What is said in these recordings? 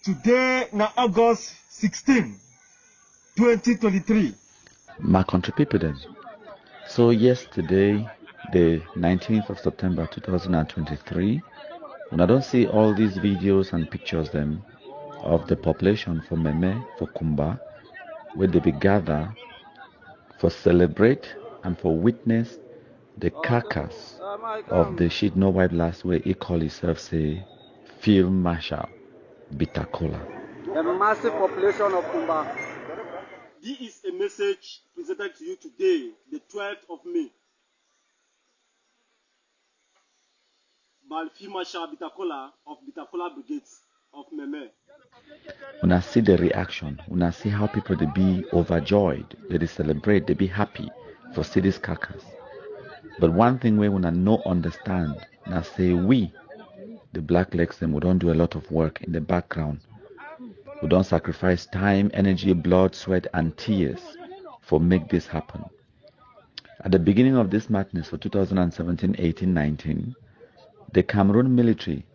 Today na August 16, 2023. My country people then. So yesterday, the 19th of September 2023, when I don't see all these videos and pictures them of the population for Meme, for Kumba, where they be gather for celebrate and for witness the carcass of the shit no white last way he call himself say Field Marshal Bitakola. The massive population of Kumba. This is a message presented to you today, the 12th of May. By Field Marshal Bitakola of Bitakola Brigades of Meme. When I see the reaction, when I see how people they be overjoyed, they celebrate, they be happy for see this carcass. But one thing we when I no understand, and I say we, the black legs them, we don't do a lot of work in the background. We don't sacrifice time, energy, blood, sweat, and tears for make this happen. At the beginning of this madness for 2017, 18, 19, the Cameroon military,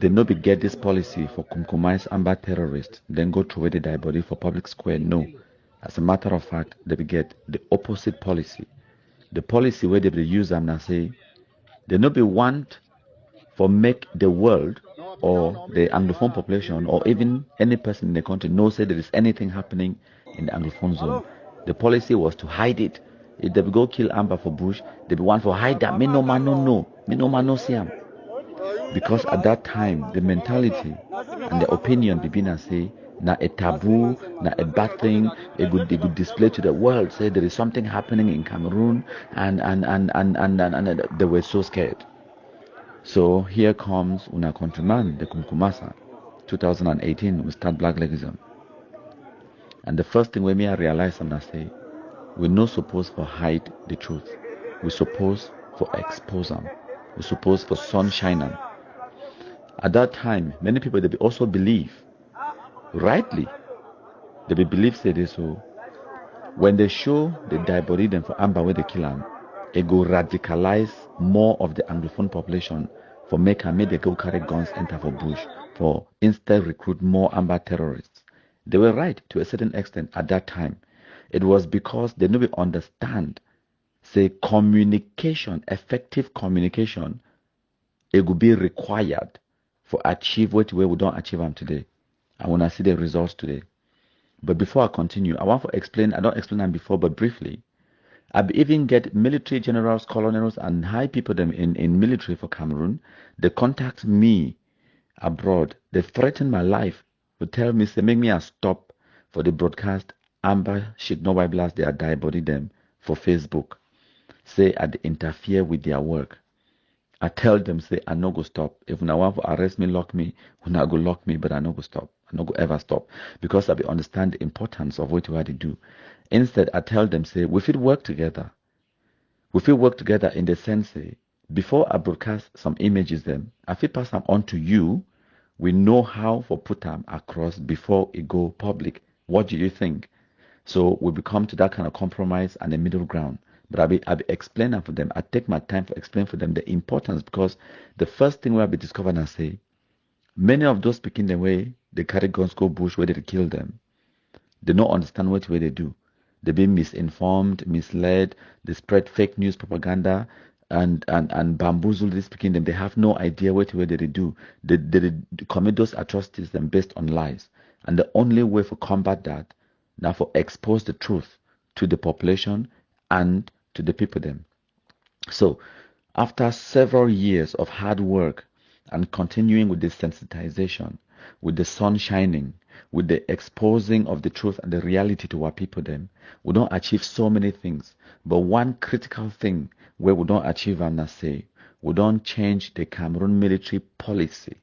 they no be get this policy for compromise Amba terrorists, then go through the die body for public square. No. As a matter of fact, they be get the opposite policy. The policy where they be use them and say, they no be want for make the world or the Anglophone population or even any person in the country know say there is anything happening in the Anglophone zone. The policy was to hide it. If they go kill Amba for bush, they be want for hide that. Me no man no know. Me no man no see him. Because at that time, the mentality and the opinion begin to say, na a taboo, na a bad thing, they could display to the world, say there is something happening in Cameroon, and they were so scared. So here comes una countryman, the Kumkumasa, 2018, we start black legism. And the first thing we may realize and I say, we're not supposed to hide the truth. We're supposed to expose them. We're supposed for sunshine them. At that time, many people they also believe, rightly, they believe say this so. When they show the dead body them for Amba where they kill them, it go radicalize more of the Anglophone population for make they go carry guns enter for bush for instead recruit more Amba terrorists. They were right to a certain extent at that time. It was because they never understand say communication, effective communication, it would be required for achieve what we don't achieve them today. I want to see the results today. But before I continue, I want to explain, I don't explain them before, but briefly. I've even get military generals, colonels, and high people them in military for Cameroon. They contact me abroad. They threaten my life. They tell me, say, make me a stop for the broadcast. Amba shit no white blast, they are die body them for Facebook. Say, I interfere with their work. I tell them, say, I no go stop. If I want to arrest me, lock me, when I go lock me, but I no go stop. I no go ever stop. Because I understand the importance of what you have to do. Instead, I tell them, say, we should work together. We should work together in the sense, say, before I broadcast some images them, I feel pass them on to you. We know how to put them across before it go public. What do you think? So we become to that kind of compromise and a middle ground. But I'll be explaining for them. I take my time to explain for them the importance because the first thing we'll be discovering and say, many of those speaking the way they carry guns go bush where they kill them, they don't understand what way they do. They be misinformed, misled, they spread fake news propaganda and bamboozle this speaking them. They have no idea what way they do. They commit those atrocities them based on lies. And the only way to combat that, now for expose the truth to the population and to the people them. So after several years of hard work and continuing with the sensitization, with the sun shining, with the exposing of the truth and the reality to our people them, we don't achieve so many things. But one critical thing where we don't achieve and say, we don't change the Cameroon military policy.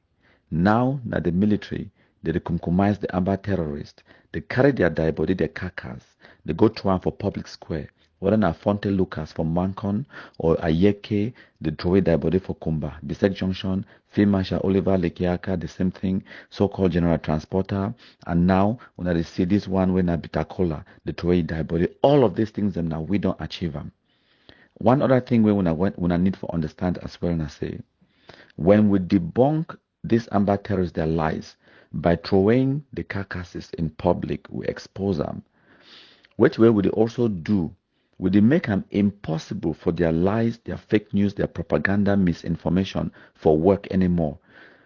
Now that the military, they compromise the Amba terrorists, they carry their dead body, their carcass, they go to one for public square. Whether na Fonte Lucas for Mancon or Ayeke, the draw their body for Kumba, Bisek Junction, Field Marshal Oliver Lekiaka, the same thing, so-called General Transporter, and now when they see this one when Bitakola, the draw their body, all of these things them now we don't achieve them. One other thing when I need to understand as well, and I say, when we debunk these Amba terrorists, their lies, By throwing the carcasses in public, we expose them. Which way would they also do? Would they make them impossible for their lies, their fake news, their propaganda, misinformation for work anymore?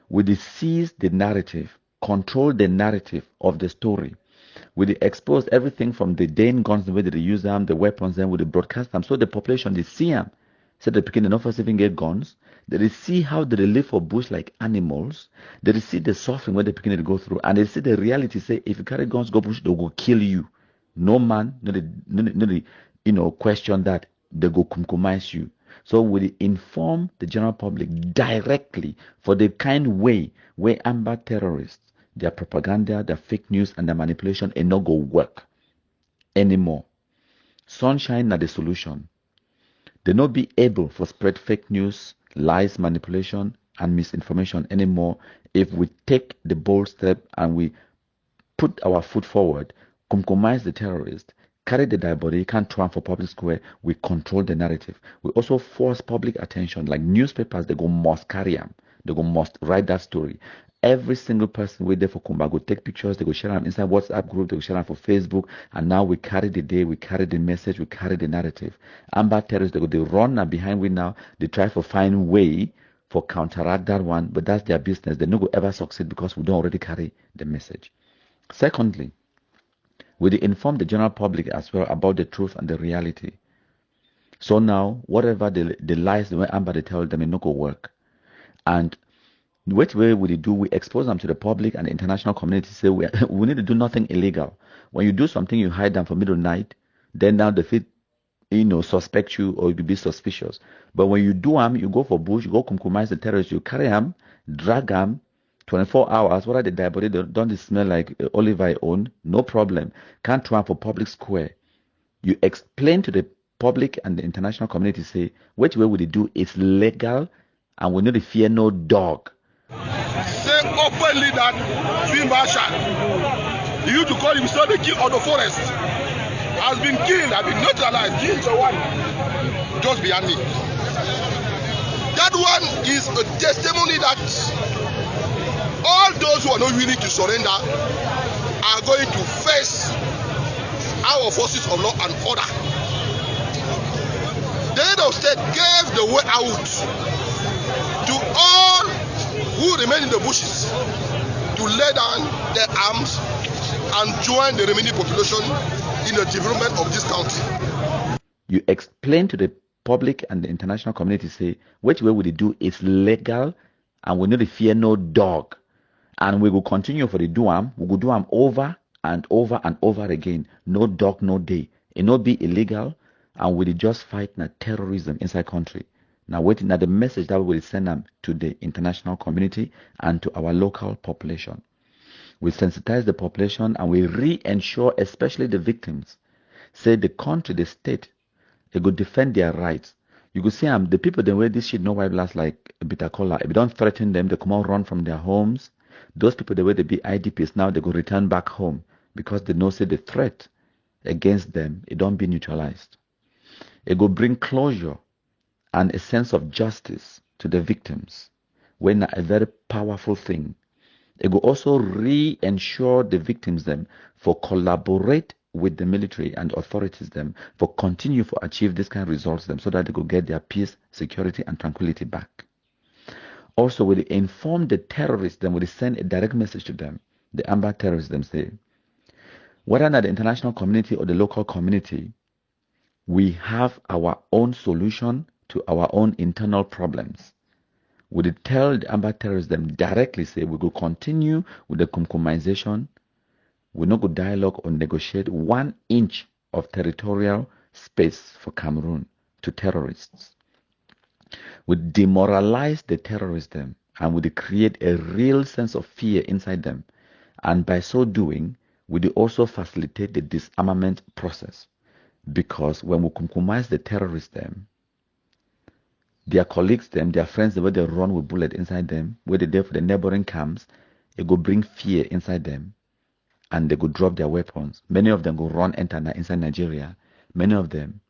Would they seize the narrative, control the narrative of the story? Would they expose everything from the Dane guns, the way that they use them, the weapons, then would they broadcast them? So the population, they see them. So they begin enough of even get guns. They see how they live for bush like animals. They see the suffering where they begin to go through. And they see the reality, say, if you carry guns, go bush, they'll go kill you. No man, no, question that. They go compromise you. So we inform the general public directly for the kind way where AMBA terrorists, their propaganda, their fake news, and their manipulation and not go work anymore. Sunshine not the solution. They not be able to spread fake news, lies, manipulation, and misinformation anymore if we take the bold step and we put our foot forward, compromise the terrorist, carry the dead body, can't triumph for public square, we control the narrative. We also force public attention, like newspapers, they go must carry them. They go must write that story. Every single person wait there for Kumba go take pictures, they go share them inside WhatsApp group, they go share them for Facebook, and now we carry the day, we carry the message, we carry the narrative. AMBA terrorists, they run and behind we now, they try to find way for counteract that one, but that's their business. They no go ever succeed because we don't already carry the message. Secondly, we inform the general public as well about the truth and the reality. So now, whatever the lies the way AMBA they tell them, it no go work. And which way would they do? We expose them to the public and the international community. Say we need to do nothing illegal. When you do something, you hide them for middle night. Then now the fit, suspect you or you be suspicious. But when you do them, you go for bush, you go compromise the terrorists, you carry them, drag them. 24 hours, what are the dead body? Don't they smell like olive oil? No problem. Can't try for public square. You explain to the public and the international community, say, which way would they do? It's legal and we need to fear no dog. Say openly that Field Marshal, you used to call himself the king of the forest, has been killed, has been neutralized, killed someone just behind me. That one is a testimony that all those who are not willing to surrender are going to face our forces of law and order. The head of state gave the way out to all who remain in the bushes to lay down their arms and join the remaining population in the development of this country. You explain to the public and the international community, say, which way would they do? It's legal and we need to fear no dog. And we will continue for the do-am. We will do them over and over and over again. No dog, no day. It not be illegal, and we will just fight terrorism inside country. Now waiting at the message that we will send them to the international community and to our local population. We sensitize the population and we re-ensure, especially the victims. Say the country, the state, they go defend their rights. You could see the people they wear this shit no white blast like bitter cola. If you don't threaten them, they come out run from their homes. Those people, the way they be IDPs now, they go return back home because they know say the threat against them, it don't be neutralized. It go bring closure and a sense of justice to the victims when a very powerful thing. It will also re-ensure the victims them for collaborate with the military and authorities them for continue to achieve this kind of results them so that they could get their peace, security and tranquility back. Also, will inform the terrorists, then will send a direct message to them. The AMBA terrorists them say, whether not the international community or the local community, we have our own solution to our own internal problems. Will tell the AMBA terrorists them directly say we will continue with the compromisation, we not go dialogue or negotiate 1 inch of territorial space for Cameroon to terrorists. Would demoralize the terrorists them and would create a real sense of fear inside them, and by so doing would also facilitate the disarmament process, because when we compromise the terrorists them, their colleagues them, their friends, the way they run with bullet inside them, where they there for the neighboring camps, it go bring fear inside them and they go drop their weapons. Many of them go run enter inside Nigeria. Many of them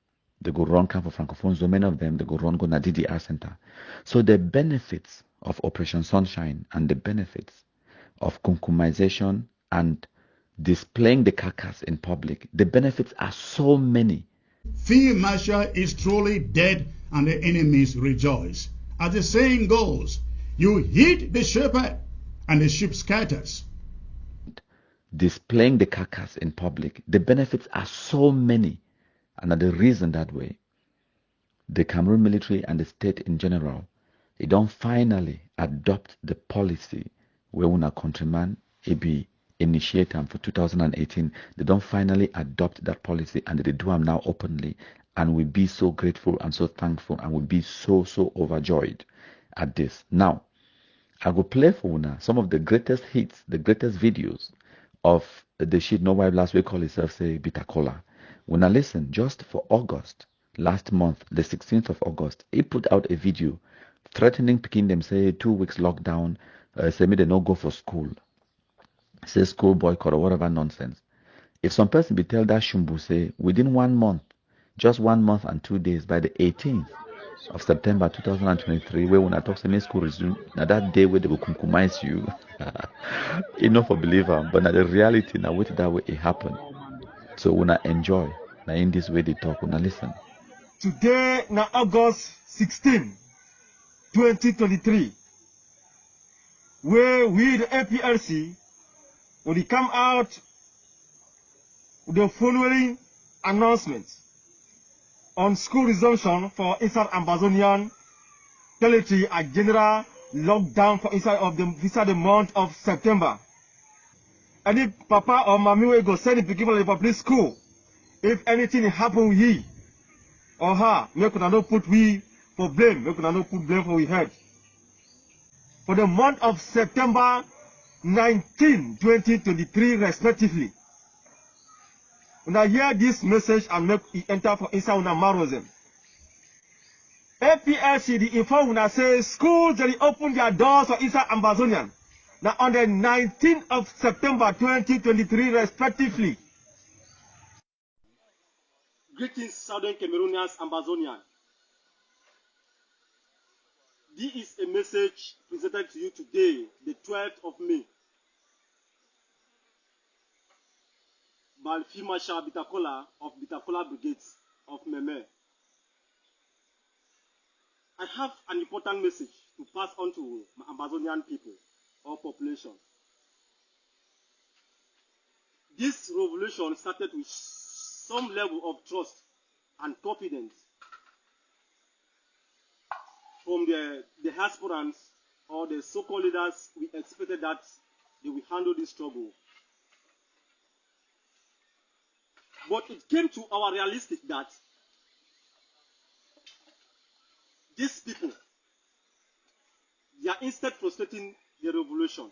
they go run camp for Francophone zone. Many of them they go run go na DDR center. So the benefits of Operation Sunshine and the benefits of kunkumization and displaying the carcass in public. The benefits are so many. Field Marshal is truly dead and the enemies rejoice. As the saying goes, you hit the shepherd and the sheep scatters. Displaying the carcass in public. The benefits are so many. And the reason that way, the Cameroon military and the state in general, they don't finally adopt the policy where una countryman be initiate them for 2018. They don't finally adopt that policy and they do them now openly, and we be so grateful and so thankful and we be so overjoyed at this. Now, I will play for una some of the greatest hits, the greatest videos of the shit no wife last week call itself say Bitakola. When I listen, just for August, last month, the 16th of August, he put out a video threatening picking them, say 2 weeks lockdown, say me they no go for school, say school boycott or whatever nonsense. If some person be tell that Shumbu say within 1 month, just 1 month and 2 days, by the 18th of September 2023, where when I talk to school resume, now that day where they will kunkumize you, enough for believer, but now the reality now wait that way it happened. So when I enjoy, now in this way they talk, when I listen. Today now August 16, 2023, where we the APRC will come out with the following announcement on school resumption for inside Amazonian territory, a general lockdown for inside the month of September. Any papa or mommy will go send the people to the public school. If anything happen with he or her, make we not put we for blame, make we not put blame for we head. For the month of September 19, 2023 respectively. When I hear this message and make it enter for inside una marosem. APRC the inform when I say schools they open their doors for inside Amazonian. Now on the 19th of September 2023 respectively. Greetings, Southern Cameroonians, Ambazonian. This is a message presented to you today, the 12th of May, by Field Marshal Bitakola of Bitakola Brigades of Meme. I have an important message to pass on to my Amazonian people or population. This revolution started with some level of trust and confidence from the diasporans or the so-called leaders. We expected that they will handle this struggle. But it came to our realistic that these people, they are instead frustrating the revolution.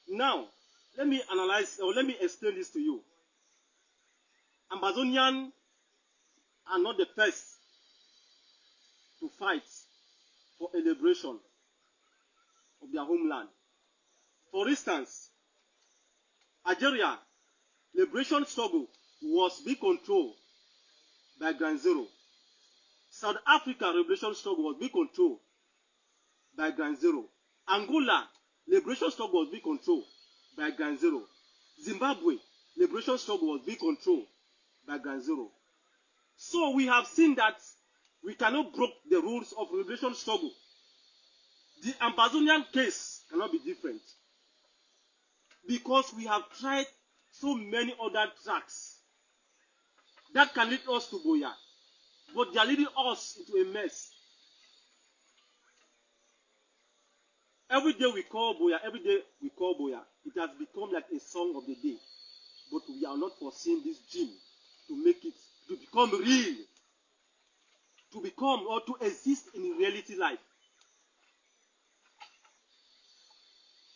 Now, let me analyze or let me explain this to you. Amazonians are not the first to fight for a liberation of their homeland. For instance, Algeria liberation struggle was being controlled by Ground Zero. South Africa liberation struggle was being controlled by Ground Zero. Angola liberation struggle was being controlled by Ground Zero. Zimbabwe liberation struggle was being controlled by Ground Zero. So we have seen that we cannot break the rules of liberation struggle. The Amazonian case cannot be different, because we have tried so many other tracks that can lead us to Boya, but they are leading us into a mess. Every day we call Boya, every day we call Boya. It has become like a song of the day, but we are not foreseeing this dream to make it, to become real, to become or to exist in reality life.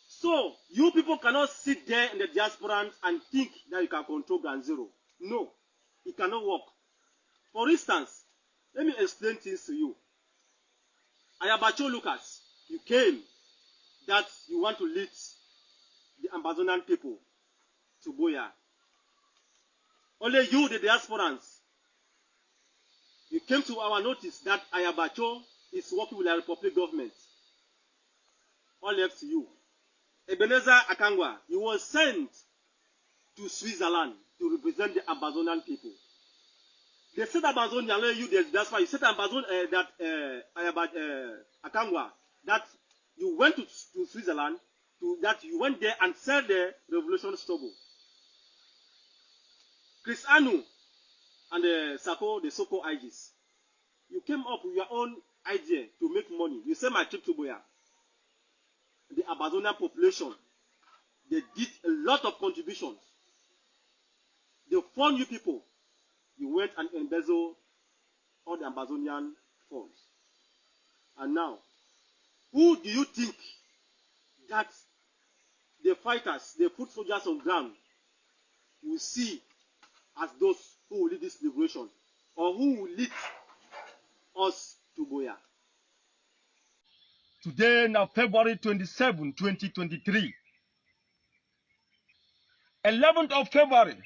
So, you people cannot sit there in the diaspora and think that you can control Ground Zero. No, it cannot work. For instance, let me explain things to you. Ayabacho Lucas, you came that you want to lead the Amazonian people to Boya. Only you, the diasporans, you came to our notice that Ayabacho is working with the Republic government. All left to you. Ebenezer Akangwa, he was sent to Switzerland to represent the Amazonian people. They said Amazonian, that's why you said Akangwa, that you went to Switzerland, that you went there and said the revolution struggle. Chris Anu and the Soko Aegis, you came up with your own idea to make money. You said my trip to Boya. The Amazonian population, they did a lot of contributions. They fund you people. You went and embezzled all the Amazonian funds. And now, who do you think that the fighters, the foot soldiers on ground, will see as those who will lead this liberation, or who will lead us to Boya? Today, now February 27, 2023. 11th of February,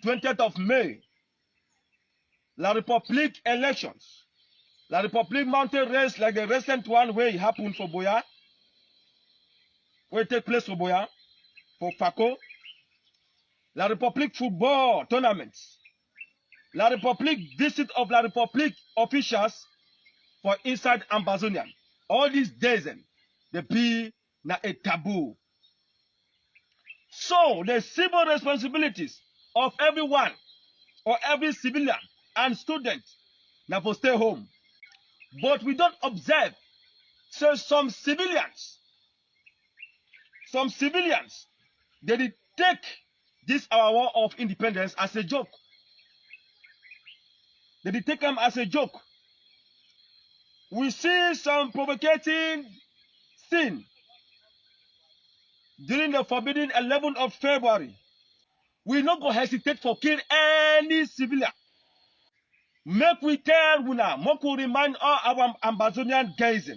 20th of May, La République elections. La République mountain race like the recent one where it happened for Boya, where it take place for Boya, for FACO. La République football tournaments. La République visit of La République officials for inside Ambazonian. All these days, they be na a taboo. So the civil responsibilities of everyone or every civilian and student now for stay home. But we don't observe. So some civilians, they did take this our war of independence as a joke. They did take them as a joke. We see some provocating sin during the forbidden 11th of February. We not go hesitate for kill any civilian. Make we tell Wuna, make we remind all our Ambazonian guys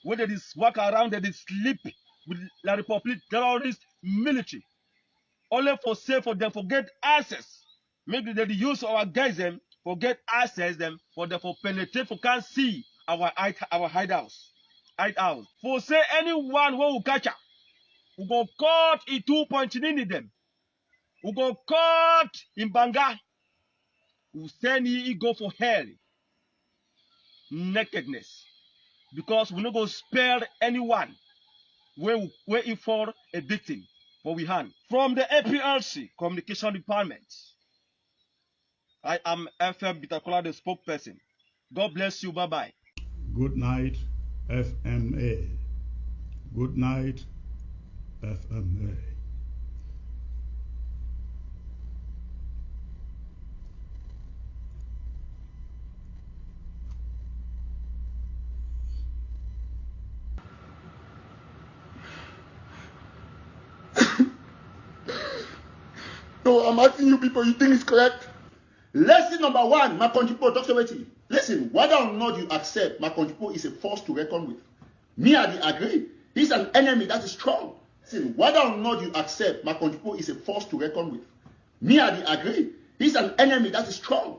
where they walk around, they sleep with La République terrorist military. Only for safe for them for get access. Maybe they use our guys for get access them for them for penetrate for can't see our hideouts. For say anyone who will catch up, we go caught in 2 points in them. We go caught in Banga. We send he go for hell. Nakedness. Because we not go spare anyone where if for a victim for we hand. From the APLC Communication Department, I am FM Bitakola, the spokesperson. God bless you. Bye-bye. Good night, FMA. Good night, FMA. No, I'm asking you people, you think it's correct? Lesson number one, my country people, talk about it. Listen, whether or not you accept my country people is a force to reckon with. Me, I agree. He's an enemy that is strong. Listen, whether or not you accept my country people is a force to reckon with. Me, I agree. He's an enemy that is strong.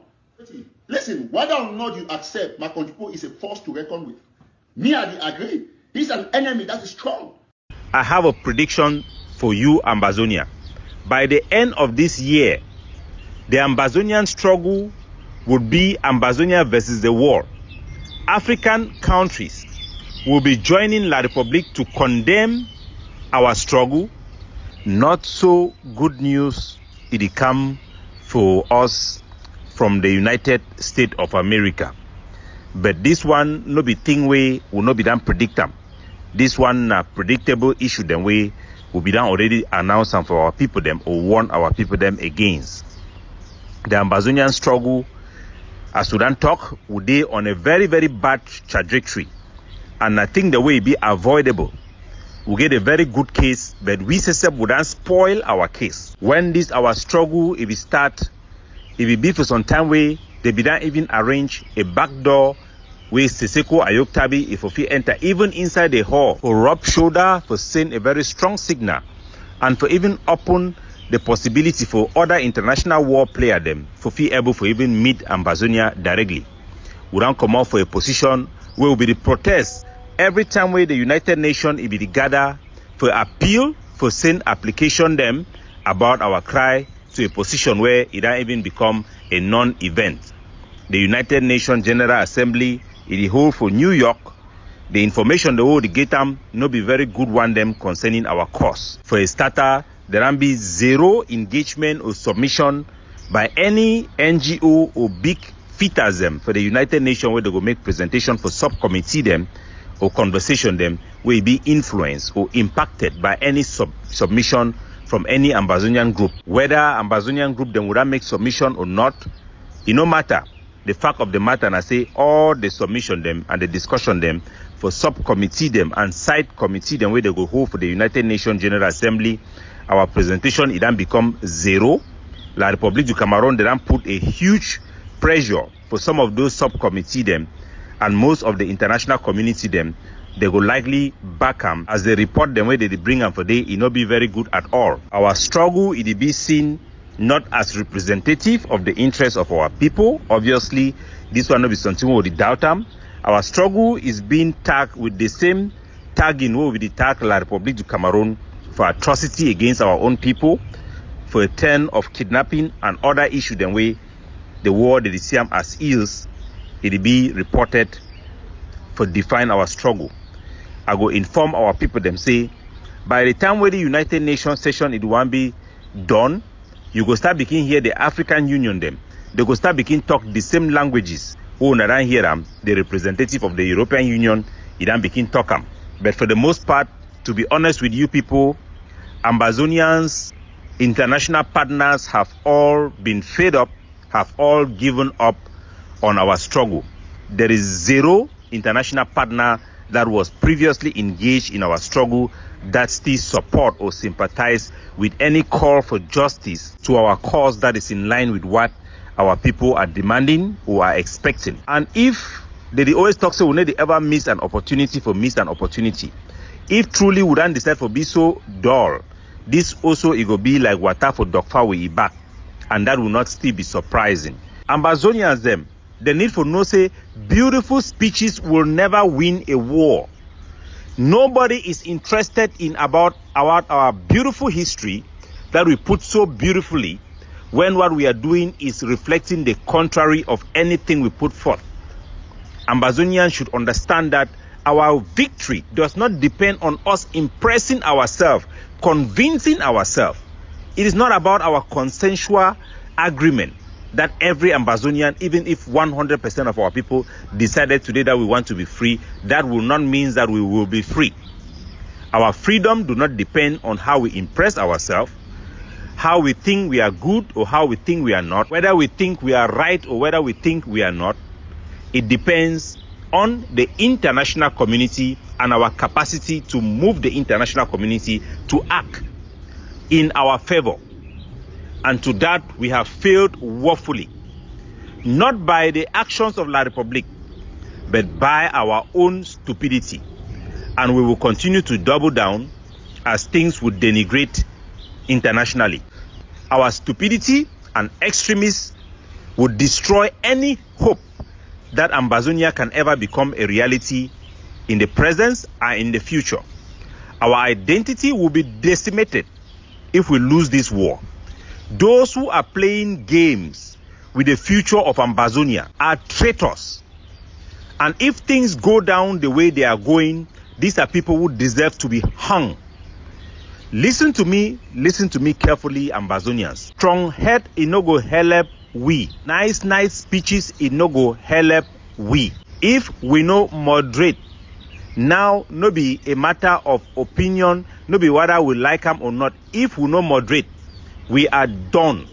Listen, whether or not you accept my country people is a force to reckon with. Me, I agree. He's an enemy that is strong. I have a prediction for you, Ambazonia. By the end of this year, the Ambazonian struggle would be Ambazonia versus the world. African countries will be joining La République to condemn our struggle. Not so good news it come for us from the United States of America. But this one no be thing way will not be done predict them. This one predictable issue them way will be done already announced and for our people them or warn our people them against. The Ambazonian struggle, as we don't talk, would be on a very, very bad trajectory. And I think the way it be avoidable. We get a very good case, but we wouldn't spoil our case. When this our struggle, if it be for some time way, they be done even arrange a back door where Seseko Ayoktabi, if we enter even inside the hall, for rub shoulder, for send a very strong signal, and for even open the possibility for other international war player them for be able for even meet Ambazonia directly. We don't come out for a position will be the protest every time where the United Nations will be gather for appeal, for send application them about our cry to a position where it don't even become a non-event. The United Nations General Assembly, it hold for New York, the information they hold get them no be very good one them concerning our cause. For a starter, there will be zero engagement or submission by any NGO or big fitters them for the United Nations where they go make presentation for subcommittee them or conversation them will be influenced or impacted by any submission from any Ambazonian group. Whether Ambazonian group them would make submission or not, it no matter. The fact of the matter, and I say all the submission them and the discussion them for subcommittee them and side committee them where they go hold for the United Nations General Assembly, our presentation it then become zero. La République du Cameroon they then put a huge pressure for some of those subcommittee them and most of the international community them. They will likely back them as they report them where they bring them for day. It not be very good at all. Our struggle it be seen not as representative of the interests of our people. Obviously, this one not be something we would doubt them. Our struggle is being tagged with the same tagging where we tag La République du Cameroon for atrocity against our own people, for a turn of kidnapping and other issues than way the war they see them as ills. It be reported for define our struggle. I go inform our people them say by the time where the United Nations session it won't be done, you go start begin hear the African Union them. They go start begin talk the same languages. Who not hear them, the representative of the European Union, it don't begin talk them. But for the most part, to be honest with you people, Ambazonians, international partners have all been fed up, have all given up on our struggle. There is zero international partner that was previously engaged in our struggle that still support or sympathize with any call for justice to our cause that is in line with what our people are demanding or are expecting. And if they always talk so we need to ever miss an opportunity for miss an opportunity. If truly we don't decide for be so dull, this also it will be like water for dogfa we back, and that will not still be surprising. Ambazonians them, the need for no say beautiful speeches will never win a war. Nobody is interested in about our beautiful history that we put so beautifully when what we are doing is reflecting the contrary of anything we put forth. Ambazonians should understand that our victory does not depend on us impressing ourselves, convincing ourselves. It is not about our consensual agreement that every Ambazonian, even if 100% of our people decided today that we want to be free, that will not mean that we will be free. Our freedom do not depend on how we impress ourselves, how we think we are good or how we think we are not, whether we think we are right or whether we think we are not. It depends on the international community and our capacity to move the international community to act in our favor. And to that, we have failed woefully. Not by the actions of La République, but by our own stupidity. And we will continue to double down as things would denigrate internationally. Our stupidity and extremists would destroy any hope that Ambazonia can ever become a reality in the present and in the future. Our identity will be decimated if we lose this war. Those who are playing games with the future of Ambazonia are traitors. And if things go down the way they are going, these are people who deserve to be hung. Listen to me carefully, Ambazonians. Strong head, it no go help we. Nice speeches, it no go help we. If we no moderate, now no be a matter of opinion, no be whether we like them or not. If we no moderate, we are done.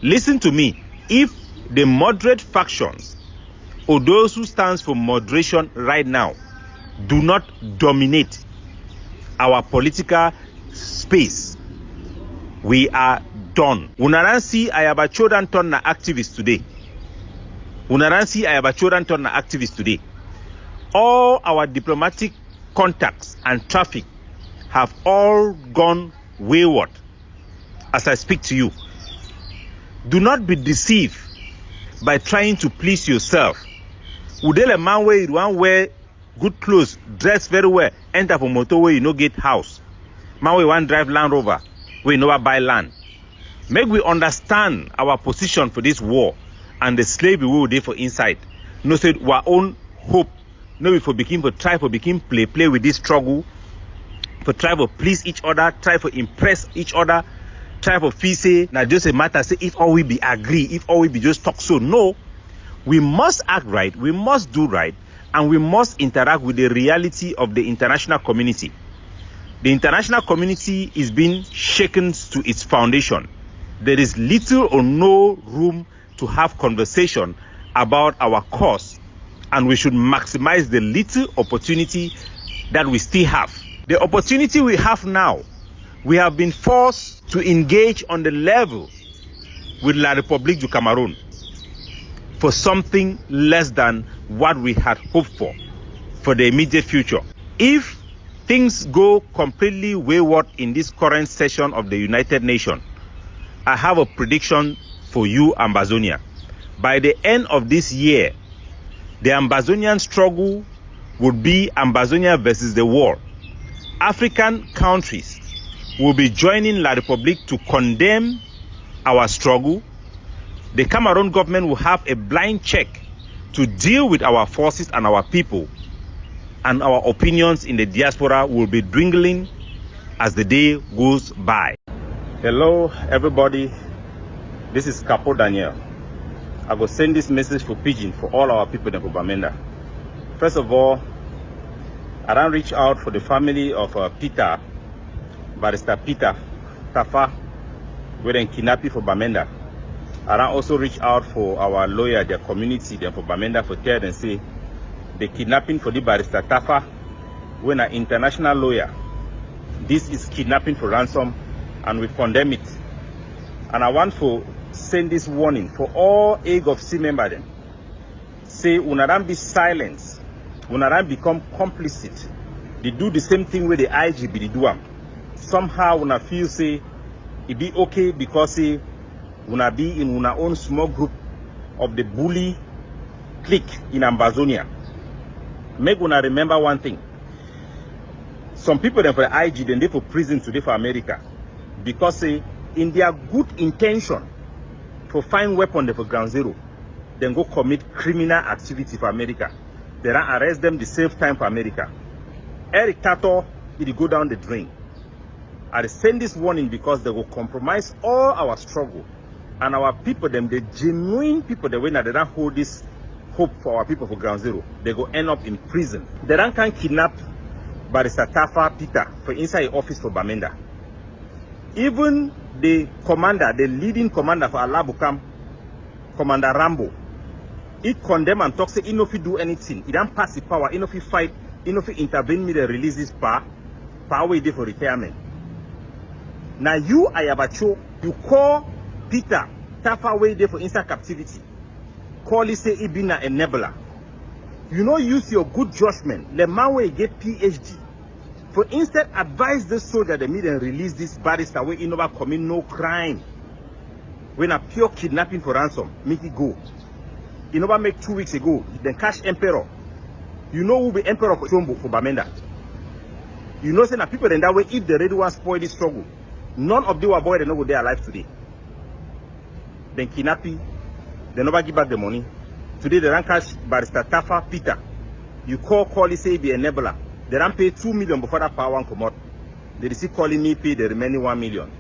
Listen to me. If the moderate factions or those who stands for moderation right now do not dominate our political space, we are done. Unaransi ayabachodan turn na activists today. Unaransi ayabachodan turn na activists today. All our diplomatic contacts and traffic have all gone wayward as I speak to you. Do not be deceived by trying to please yourself Would a man where you want wear good clothes, dress very well, enter for motor where you no get house? Man where you want drive Land Rover, where you never buy land. Make we understand our position for this war and the slavery we will do for inside. No say our own hope. No we for begin for try for begin play with this struggle. For try for please each other, try for impress each other, try for feel say now just a matter say if all we be agree, if all we be just talk so. No, we must act right, we must do right, and we must interact with the reality of the international community. The international community is being shaken to its foundation. There is little or no room to have conversation about our cause, and we should maximize the little opportunity that we still have. The opportunity we have now, we have been forced to engage on the level with La République du Cameroon for something less than what we had hoped for the immediate future. If things go completely wayward in this current session of the United Nations, I have a prediction for you, Ambazonia. By the end of this year, the Ambazonian struggle would be Ambazonia versus the world. African countries will be joining La République to condemn our struggle. The Cameroon government will have a blind check to deal with our forces and our people, and our opinions in the diaspora will be dwindling as the day goes by. Hello everybody, this is Capo Daniel. I will send this message for Pidgin for all our people in Bamenda. First of all, I don't reach out for the family of Peter, Barrister Peter Tafa, where they kidnapping for Bamenda. I don't also reach out for our lawyer, their community, them for Bamenda, for tell and say the kidnapping for the Barrister Tafa, when an international lawyer, this is kidnapping for ransom, and we condemn it. And I want to send this warning for all AGOFC members. Then say, unaran be silent, unaran become complicit. They do the same thing with the IGB they do. Somehow una feel say it be okay because say una be in una own small group of the bully clique in Ambazonia. Make una remember one thing. Some people then for the IG, then they for prison today for America. Because say in their good intention for find weapon for ground zero, then go commit criminal activity for America. They don't arrest them the same time for America. Eric Tato, it go down the drain. I send this warning because they will compromise all our struggle and our people, them the genuine people, the way that they don't hold this hope for our people for ground zero, they go end up in prison. They don't can kidnap Barrister Tafa Peter for inside the office for Bamenda. Even the commander, the leading commander for Alabukam, Commander Rambo, he condemn and talk say he no fit do anything. He don't pass the power, he no fit fight, he no fit intervene me to release this power way there for retirement. Now you, Ayabacho, you call Peter Tafa way there for inside captivity. Call he say he be an enabler. You know, use your good judgment. The man will get PhD. For instead, advise the soldier they meet and release this barrister where he never commit no crime. When a pure kidnapping for ransom, make it go. He never make 2 weeks ago, then catch Emperor. You know who be Emperor for Chombo for Bamenda. You know, say that people in that way, if they really want to spoil this struggle, none of them were boy they know they are alive today. Then kidnapping, they never give back the money. Today they don't catch Barrister Tafa Peter. You call he say he be enabler. They don't pay 2 million before that power one come out. They see calling me pay the remaining 1 million.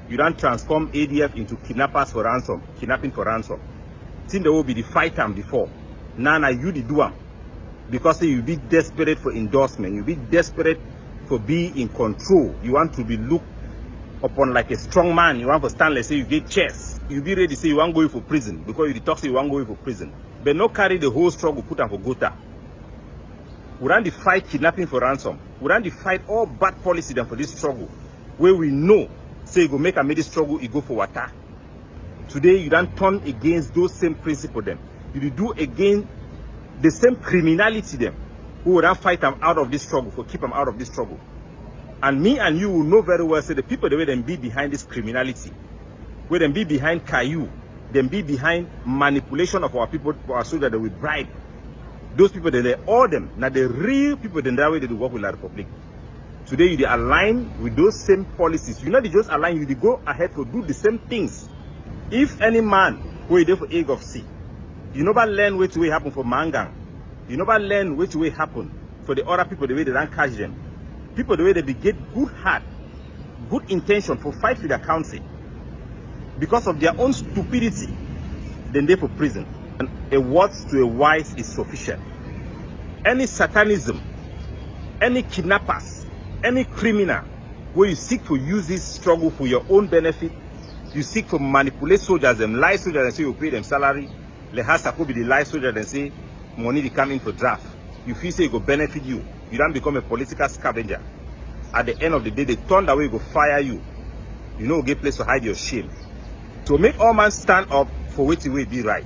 You don't transform ADF into kidnappers for ransom, kidnapping for ransom. Think they will be the fight time before. Now you the do them. Because you be desperate for endorsement, you be desperate for being in control. You want to be looked upon like a strong man. You want to stand like say you get chess. You be ready to say you want to go for prison because you talk say you want to go for prison. But not carry the whole struggle put on for Gota. We don't fight kidnapping for ransom. We don't fight all bad policy then for this struggle. Where we know, say you go make a middle struggle, you go for water. Today you don't turn against those same principles them. You do against the same criminality them. Who would not fight them out of this struggle, for keep them out of this struggle. And me and you will know very well, say the people the way them be behind this criminality, where them be behind Caillou, them be behind manipulation of our people, for our soldiers that we bribe. Those people they all them. Now the real people then that way they do work with the Republic. Today you they align with those same policies. You know they just align you, they go ahead to do the same things. If any man who is there for egg of sea, you never learn which way happen for Mangang. You never learn which way happen for the other people the way they don't catch them. People the way they get good heart, good intention for fight with their country. Because of their own stupidity, then they for prison. And a word to a wise is sufficient. Any satanism, any kidnappers, any criminal, where you seek to use this struggle for your own benefit, you seek to manipulate soldiers and lie soldiers and say you pay them salary. Lehasa could be the lie soldier and say money they come in for draft. You feel say it will benefit you. You don't become a political scavenger. At the end of the day, they turn away, go fire you. You know, get place to hide your shame. So make all man stand up for which way be right.